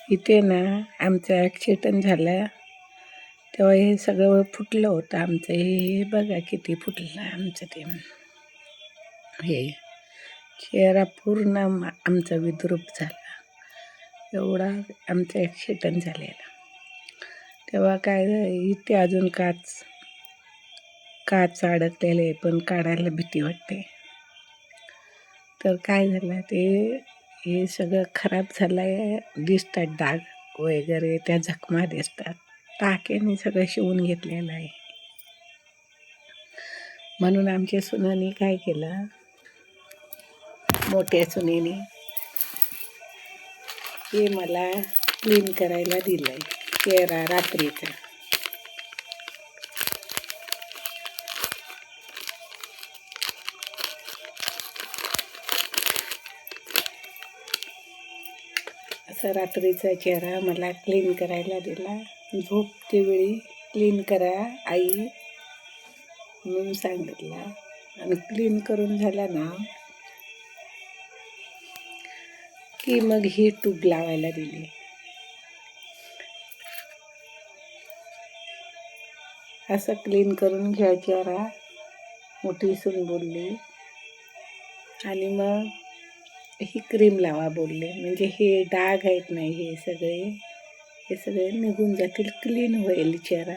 इथे ना आमचा ॲक्सिडेंट झाला तेव्हा हे सगळं फुटलं होतं आमचं. हे बघा किती फुटलं आमचं ते. हे चेहरा पूर्ण आमचा विद्रूप झाला. एवढा आमचा ॲक्सिडेंट झालेला. तेव्हा काय इथे अजून काच अडकलेले आहे, पण काढायला भीती वाटते. तर काय झालं ते हे सगळं खराब झालं आहे. दिसतात डाग वगैरे, त्या जखमा दिसतात. टाक्याने सगळं शिवून घेतलेलं आहे. म्हणून आमच्या सुनेनी काय केलं, मोठ्या सुनेनी हे मला क्लीन करायला दिलं आहे चेहरा रात्रीचा. असा रात्रीचा चेहरा मला क्लीन करायला दिला. झोपते वेळी क्लीन करा आई म्हणून सांगितला. आणि क्लीन करून झाला ना की मग ही ट्यूब लावायला दिली. असं क्लीन करून घ्या चेहरा, मोठी सून बोलली. आणि मग ही क्रीम लावा बोलले. म्हणजे हे डाग आहेत नाही हे सगळे निघून जातील, क्लीन होईल चेहरा.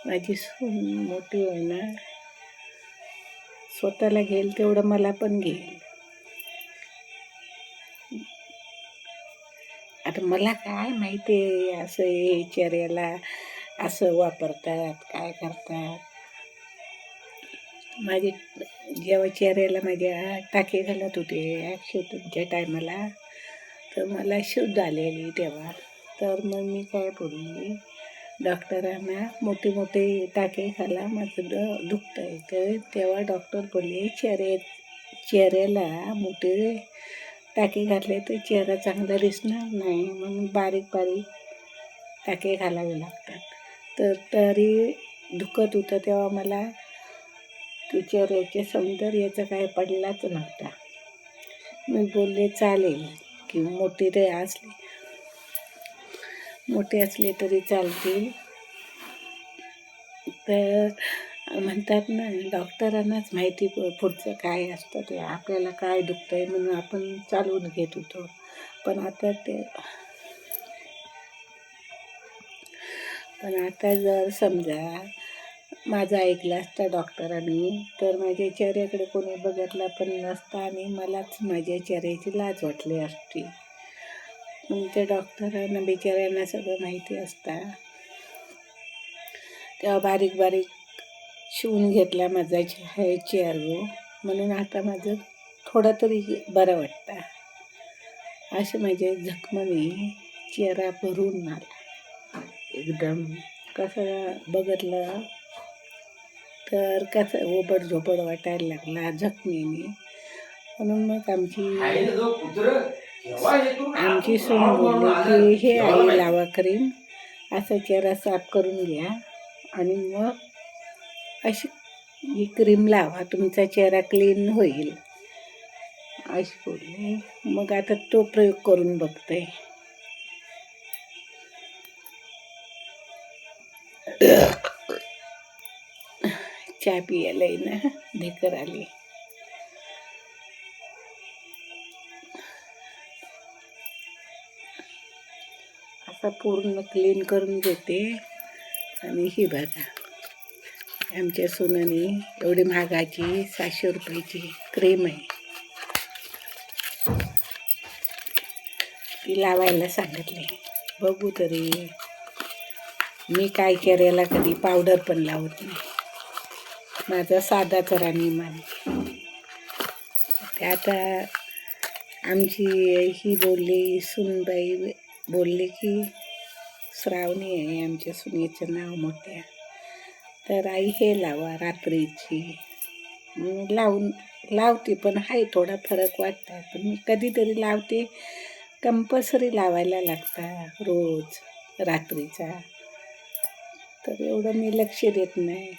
माझी सून मोठी होईना, स्वतःला घेईल तेवढं मला पण घेईल. आता मला काय माहिती आहे असं हे चेहऱ्याला असं वापरतात, काय करतात. माझे जेव्हा चेहऱ्याला माझ्या टाके घालत होते ॲक्सिडेंटच्या टायमाला, तर मला शुद्ध आलेली तेव्हा. तर मग मी काय बोलली डॉक्टरांना, मोठे मोठे टाके घाला, माझं दुखतं आहे. तर तेव्हा डॉक्टर बोलले चेहऱ्याला मोठे टाके घातले तर चेहरा चांगला दिसणार नाही, म्हणून बारीक बारीक टाके घालावे लागतात. तर तरी दुखत होतं तेव्हा मला ते चेहऱ्याच्या सौंदर्याचा काय पडलाच नव्हता. मी बोलले चालेल की मोठे असले तरी चालतील. तर म्हणतात ना डॉक्टरांनाच माहिती पुढचं काय असतं ते, आपल्याला काय दुखतं आहे म्हणून आपण चालवून घेत होतो. पण आता जर समजा माझं ऐकलं असतं डॉक्टरांनी, तर माझ्या चेहऱ्याकडे कोणी बघितलं पण नसतं आणि मलाच माझ्या चेहऱ्याची लाज वाटली असती. मग त्या डॉक्टरांना बिचाऱ्यांना सगळं माहिती असतं. तेव्हा बारीक बारीक शिवून घेतला माझा चेहरा. म्हणून आता माझं थोडं तरी बरं वाटतं. असे माझे जखमाने चेहरा भरून आला एकदम. कसं बघितलं तर कसं ओबड झोपड वाटायला लागला जखमीने. म्हणून मग आमची सून बोलली की हे आई लावा क्रीम, असं चेहरा साफ करून घ्या आणि मग अशी ही क्रीम लावा, तुमचा चेहरा क्लीन होईल अशी बोलली. मग आता तो प्रयोग करून बघते. चहा पियाला ना ढेकर आली. आता पूर्ण क्लीन करून घेते. आणि ही बघा आमच्या सुनाने एवढी महागाची 700 रुपयाची क्रीम आहे, ती लावायला सांगितली. बघू तरी. मी काय चेहऱ्याला कधी पावडर पण लावत नाही, माझा साधाच राहणीमान. ते आता आमची ही बोलली, सुनबाई बोलली की श्रावणी आहे आमच्या सुनेचं नाव मोठ्या, तर आई हे लावा रात्रीची. लावते पण आहे थोडा फरक वाटतं, पण मी कधीतरी लावते. कंपल्सरी लावायला लागतं रोज रात्रीचा, तर एवढं मी लक्ष देत नाही.